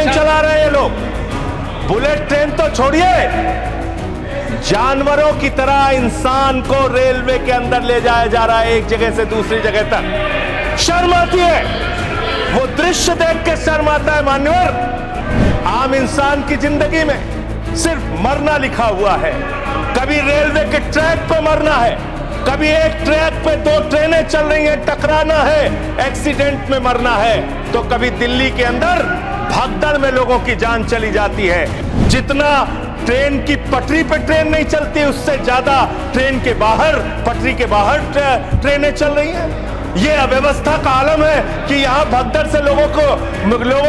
Train चला रहे हैं ये लोग। बुलेट ट्रेन तो छोड़िए, जानवरों की तरह इंसान को रेलवे के अंदर ले जाया जा रहा है, एक जगह से दूसरी जगह तक। शर्म आती है, वो दृश्य देख के शर्म आता है मान्यवर। आम इंसान की जिंदगी में सिर्फ मरना लिखा हुआ है। कभी रेलवे के ट्रैक पे मरना है, कभी एक ट्रैक पे दो ट्रेनें चल रही हैं, टकराना है, एक्सीडेंट में मरना है, तो कभी दिल्ली के अंदर भगदड़ में लोगों की जान चली जाती है। जितना ट्रेन की पटरी पे ट्रेन नहीं चलती, उससे ज्यादा ट्रेन के बाहर, पटरी के बाहर ट्रेनें चल रही हैं। ये अव्यवस्था का आलम है कि यहां भगदड़ से लोगों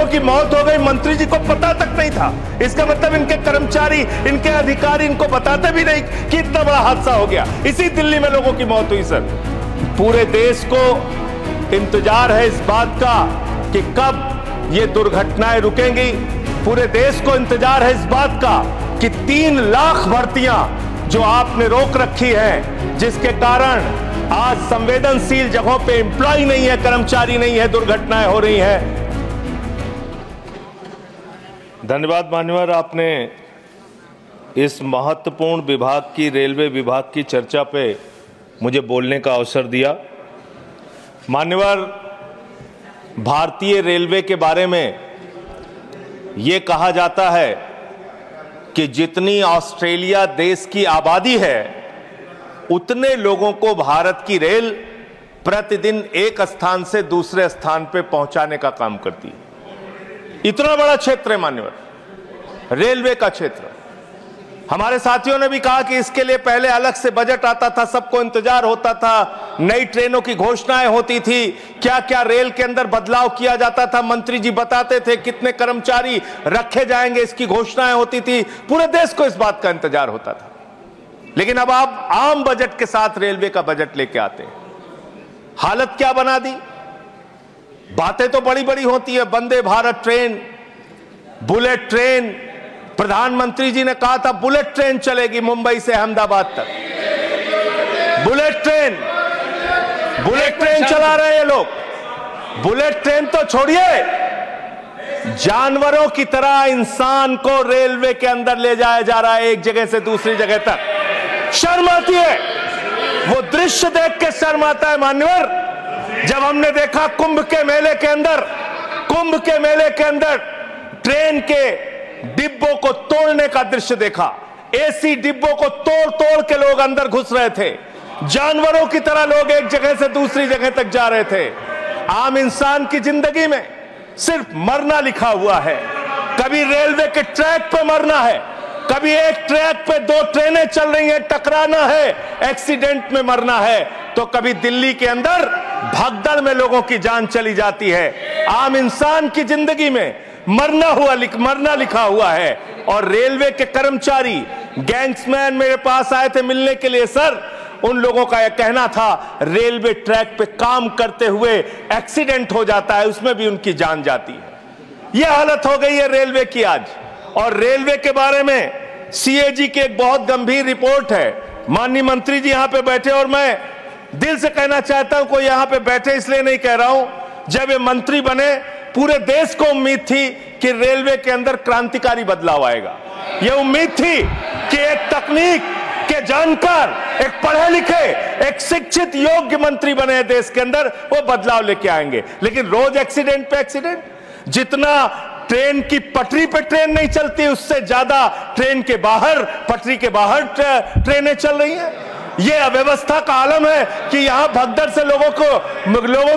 की मौत हो गई, मंत्री जी को पता तक नहीं था। इसका मतलब इनके कर्मचारी, इनके अधिकारी इनको बताते भी नहीं कि इतना बड़ा हादसा हो गया। इसी दिल्ली में लोगों की मौत हुई सर। पूरे देश को इंतजार है इस बात का कि कब ये दुर्घटनाएं रुकेंगी। पूरे देश को इंतजार है इस बात का कि 3 लाख भर्तियां जो आपने रोक रखी है, जिसके कारण आज संवेदनशील जगहों पे एम्प्लॉय नहीं है, कर्मचारी नहीं है, दुर्घटनाएं हो रही हैं। धन्यवाद मान्यवर, आपने इस महत्वपूर्ण विभाग की, रेलवे विभाग की चर्चा पे मुझे बोलने का अवसर दिया। मान्यवर, भारतीय रेलवे के बारे में ये कहा जाता है कि जितनी ऑस्ट्रेलिया देश की आबादी है, उतने लोगों को भारत की रेल प्रतिदिन एक स्थान से दूसरे स्थान पे पहुंचाने का काम करती है। इतना बड़ा क्षेत्र है मान्यवर, रेलवे का क्षेत्र। हमारे साथियों ने भी कहा कि इसके लिए पहले अलग से बजट आता था, सबको इंतजार होता था, नई ट्रेनों की घोषणाएं होती थी, क्या क्या रेल के अंदर बदलाव किया जाता था, मंत्री जी बताते थे कितने कर्मचारी रखे जाएंगे, इसकी घोषणाएं होती थी। पूरे देश को इस बात का इंतजार होता था। लेकिन अब आप आम बजट के साथ रेलवे का बजट लेके आते हैं, हालत क्या बना दी। बातें तो बड़ी बड़ी होती है, Vande Bharat train, bullet train. प्रधानमंत्री जी ने कहा था बुलेट ट्रेन चलेगी मुंबई से अहमदाबाद तक। बुलेट ट्रेन चला रहे हैं ये लोग। बुलेट ट्रेन तो छोड़िए, जानवरों की तरह इंसान को रेलवे के अंदर ले जाया जा रहा है, एक जगह से दूसरी जगह तक। शर्म आती है, वो दृश्य देख के शर्म आता है मान्यवर। जब हमने देखा कुंभ के मेले के अंदर ट्रेन के डिब्बों को तोड़ने का दृश्य देखा, एसी डिब्बों को तोड़ तोड़ के लोग अंदर घुस रहे थे, जानवरों की तरह लोग एक जगह से दूसरी जगह तक जा रहे थे। आम इंसान की जिंदगी में सिर्फ मरना लिखा हुआ है। कभी रेलवे के ट्रैक पे मरना है, कभी एक ट्रैक पे दो ट्रेनें चल रही हैं, टकराना है, एक्सीडेंट में मरना है, तो कभी दिल्ली के अंदर भगदड़ में लोगों की जान चली जाती है। आम इंसान की जिंदगी में मरना लिखा हुआ है। और रेलवे के कर्मचारी, गैंग्समैन मेरे पास आए थे मिलने के लिए सर। उन लोगों का यह कहना था रेलवे ट्रैक पे काम करते हुए एक्सीडेंट हो जाता है, उसमें भी उनकी जान जाती है। यह हालत हो गई है रेलवे की आज। और रेलवे के बारे में सीएजी की एक बहुत गंभीर रिपोर्ट है। माननीय मंत्री जी यहां पे बैठे, और मैं दिल से कहना चाहता हूं, कोई यहां पे बैठे इसलिए नहीं कह रहा हूं, जब ये मंत्री बने पूरे देश को उम्मीद थी कि रेलवे के अंदर क्रांतिकारी बदलाव आएगा। यह उम्मीद थी कि एक तकनीक के जानकार, एक पढ़े लिखे, एक शिक्षित योग्य मंत्री बने देश के अंदर, वो बदलाव लेके आएंगे। लेकिन रोज एक्सीडेंट पे एक्सीडेंट। जितना ट्रेन की पटरी पे ट्रेन नहीं चलती, उससे ज्यादा ट्रेन के बाहर, पटरी के बाहर ट्रेनें चल रही हैं। यह अव्यवस्था का आलम है कि यहां भगदड़ से लोगों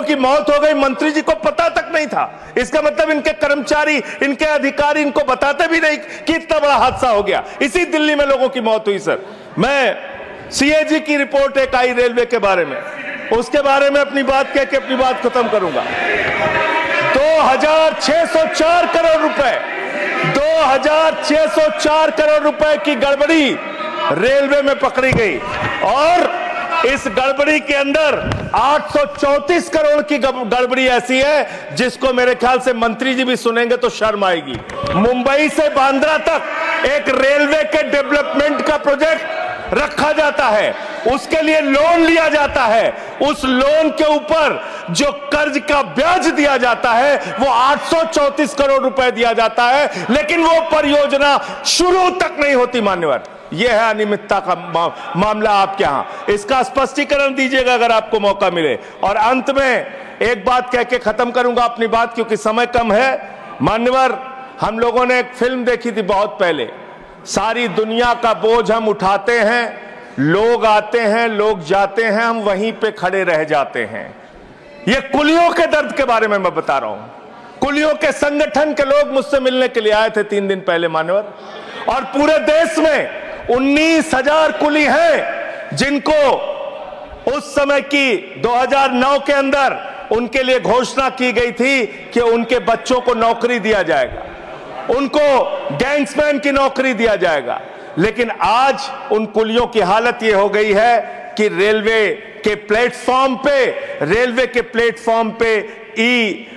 की मौत हो गई, मंत्री जी को पता तक नहीं था। इसका मतलब इनके कर्मचारी, इनके अधिकारी इनको बताते भी नहीं कि इतना बड़ा हादसा हो गया। इसी दिल्ली में लोगों की मौत हुई सर। मैं सीएजी की रिपोर्ट एक आई रेलवे के बारे में, उसके बारे में अपनी बात कह के अपनी बात खत्म करूंगा। 2604 करोड़ रुपए, 2604 करोड़ रुपए की गड़बड़ी रेलवे में पकड़ी गई। और इस गड़बड़ी के अंदर 834 करोड़ की गड़बड़ी ऐसी है जिसको मेरे ख्याल से मंत्री जी भी सुनेंगे तो शर्म आएगी। मुंबई से बांद्रा तक एक रेलवे के डेवलपमेंट का प्रोजेक्ट रखा जाता है, उसके लिए लोन लिया जाता है, उस लोन के ऊपर जो कर्ज का ब्याज दिया जाता है वो 834 करोड़ रुपए दिया जाता है, लेकिन वो परियोजना शुरू तक नहीं होती। मान्यवर, यह है अनियमितता का मामला आपके यहां। इसका स्पष्टीकरण दीजिएगा अगर आपको मौका मिले। और अंत में एक बात कह के खत्म करूंगा अपनी बात, क्योंकि समय कम है। मान्यवर, हम लोगों ने एक फिल्म देखी थी बहुत पहले, सारी दुनिया का बोझ हम उठाते हैं, लोग आते हैं, लोग जाते हैं, हम वहीं पे खड़े रह जाते हैं। ये कुलियों के दर्द के बारे में मैं बता रहा हूं। कुलियों के संगठन के लोग मुझसे मिलने के लिए आए थे 3 दिन पहले मान्यवर, और पूरे देश में 19,000 कुली हैं जिनको उस समय की 2009 के अंदर उनके लिए घोषणा की गई थी कि उनके बच्चों को नौकरी दिया जाएगा, उनको गैंग्समैन की नौकरी दिया जाएगा। लेकिन आज उन कुलियों की हालत यह हो गई है कि रेलवे के प्लेटफॉर्म पे ई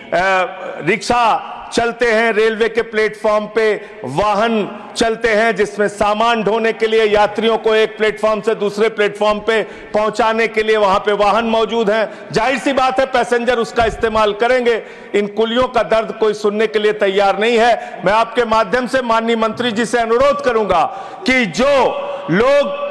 रिक्शा चलते हैं, रेलवे के प्लेटफॉर्म पे वाहन चलते हैं जिसमें सामान ढोने के लिए यात्रियों को एक प्लेटफॉर्म से दूसरे प्लेटफॉर्म पे पहुंचाने के लिए वहां पे वाहन मौजूद हैं। जाहिर सी बात है पैसेंजर उसका इस्तेमाल करेंगे। इन कुलियों का दर्द कोई सुनने के लिए तैयार नहीं है। मैं आपके माध्यम से माननीय मंत्री जी से अनुरोध करूंगा कि जो लोग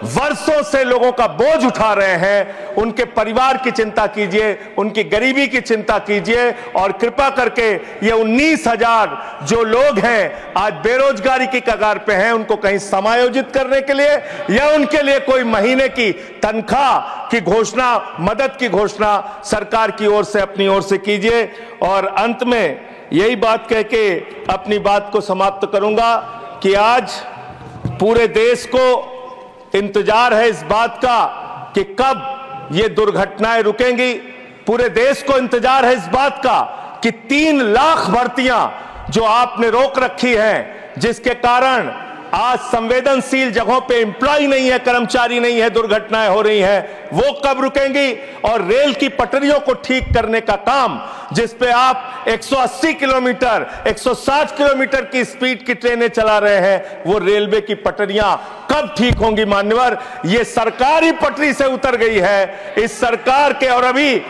वर्षों से लोगों का बोझ उठा रहे हैं, उनके परिवार की चिंता कीजिए, उनकी गरीबी की चिंता कीजिए, और कृपा करके ये 19,000 जो लोग हैं आज बेरोजगारी की कगार पे हैं, उनको कहीं समायोजित करने के लिए या उनके लिए कोई महीने की तनख्वाह की घोषणा, मदद की घोषणा सरकार की ओर से अपनी ओर से कीजिए। और अंत में यही बात कह के अपनी बात को समाप्त करूंगा कि आज पूरे देश को इंतजार है इस बात का कि कब ये दुर्घटनाएं रुकेंगी। पूरे देश को इंतजार है इस बात का कि 3 लाख भर्तियां जो आपने रोक रखी हैं, जिसके कारण आज संवेदनशील जगहों पे एम्प्लॉय नहीं है, कर्मचारी नहीं है, दुर्घटनाएं हो रही हैं, वो कब रुकेंगी। और रेल की पटरियों को ठीक करने का काम, जिस पे आप 180 किलोमीटर 160 किलोमीटर की स्पीड की ट्रेनें चला रहे हैं, वो रेलवे की पटरियां कब ठीक होंगी। मान्यवर, ये सरकारी पटरी से उतर गई है इस सरकार के। और अभी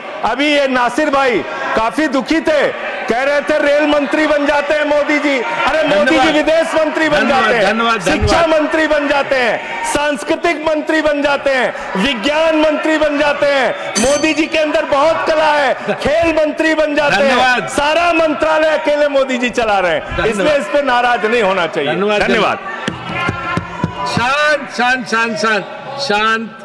ये नासिर भाई काफी दुखी थे, कह रहे थे रेल मंत्री बन जाते हैं मोदी जी। अरे मोदी जी विदेश मंत्री बन जाते हैं, शिक्षा मंत्री बन जाते हैं, सांस्कृतिक मंत्री बन जाते हैं, विज्ञान मंत्री बन जाते हैं। मोदी जी के अंदर बहुत कला है, खेल मंत्री बन जाते हैं। सारा मंत्रालय अकेले मोदी जी चला रहे हैं, इसलिए इस पे नाराज नहीं होना चाहिए। धन्यवाद। शांत शांत शांत शांत शांत।